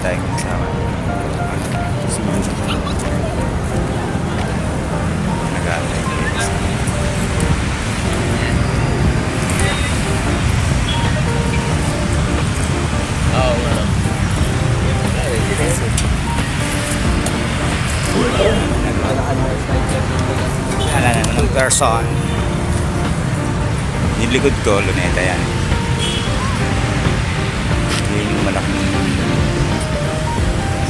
tayo kasama. Nag-aantay ko yun. Wala naman ng person. Yung likod ko, luneta yan. Yun yung malaking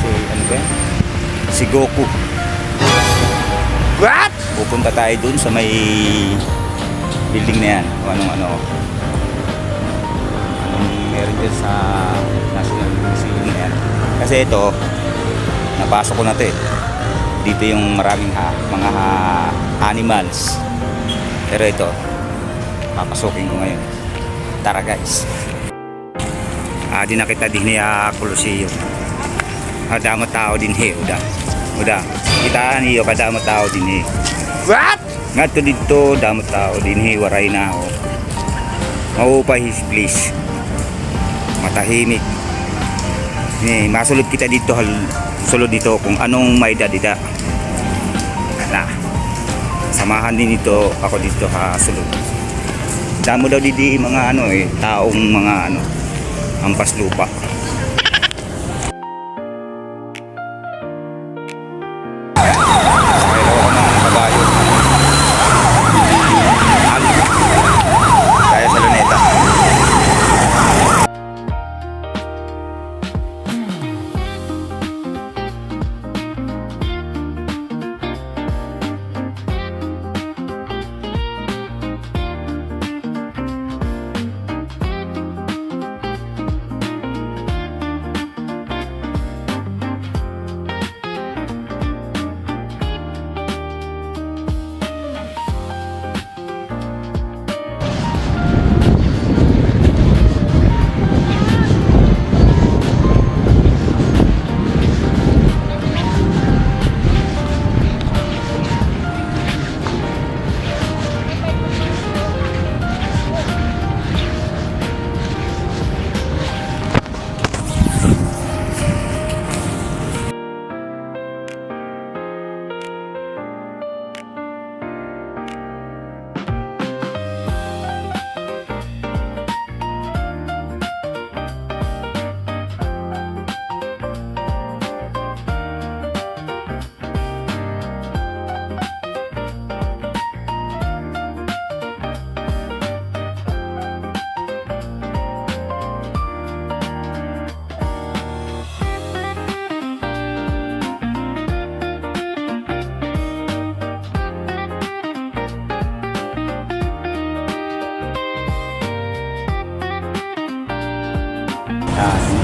ano ba yan? Si Goku. What? Pupunta tayo dun sa may building na yan. O anong meron dyan sa National Museum na yan. Kasi ito, napasok ko na ito eh. Dito yung maraming mga animals. Pero ito, papasukin ko ngayon. Tara guys. Di nakita din niya Colosseum. Kadamot tao din he, uda. Kitaan niyo kadamot tao din he. What? Ngadto dito damot tao din he, waray na ako. Maupay his place. Matahimik. Ni masulod kita dito sulod dito kung anong may dadida. Na. Samahan din dito ako dito sulod. Damo daw didi mga taong mga ampas lupa. Kaya sa luneta.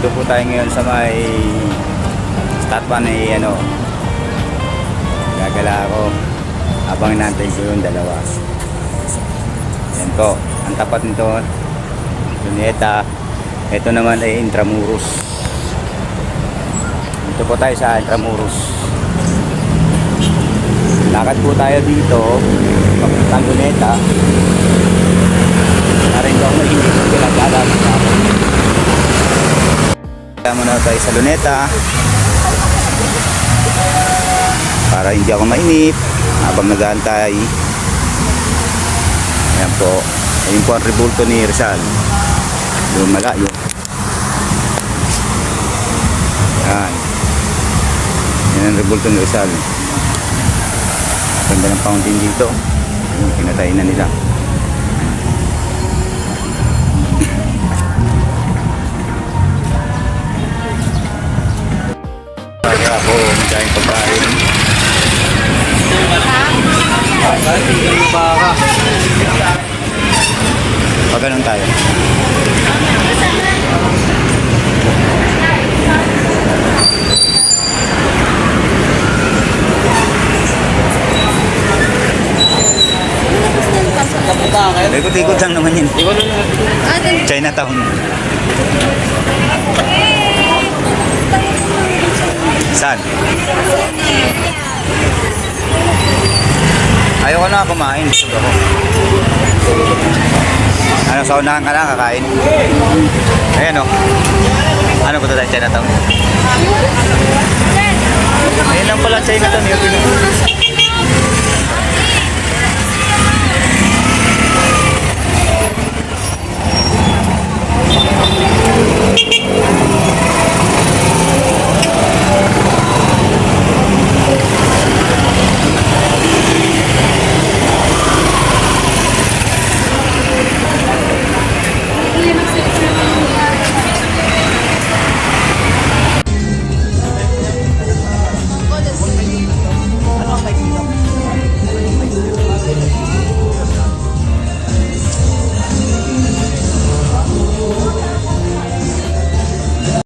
Dito po tayo ngayon sa may statwa na gagala ako habang nantay ko yung dalawa. Yan po, ang tapat nito luneta. Ito naman ay Intramuros. Dito po tayo sa Intramuros. Lakad po tayo dito papuntang luneta. Narin ko ako hindi ko pinag-alam sa ako. Kaya muna tayo sa luneta para hindi ako mainip habang nag-aantay. Ayan po, ayun po ang rebulto ni Rizal, yung malayo. Ayan, yan ang rebulto ni Rizal. Ganda ng fountain dito. Ayun, pinatayin na nila. Ako, magkain pagkain. Pag ganun tayo. Ikot-ikot lang naman yun. Chinatown. Saan? Ayoko na kumain. Busog ako. Ano, sa unahan ka na kakain? Ayan o. Ano ba ito tayo? Chinatown? Ayun lang pala Chinatown. Yung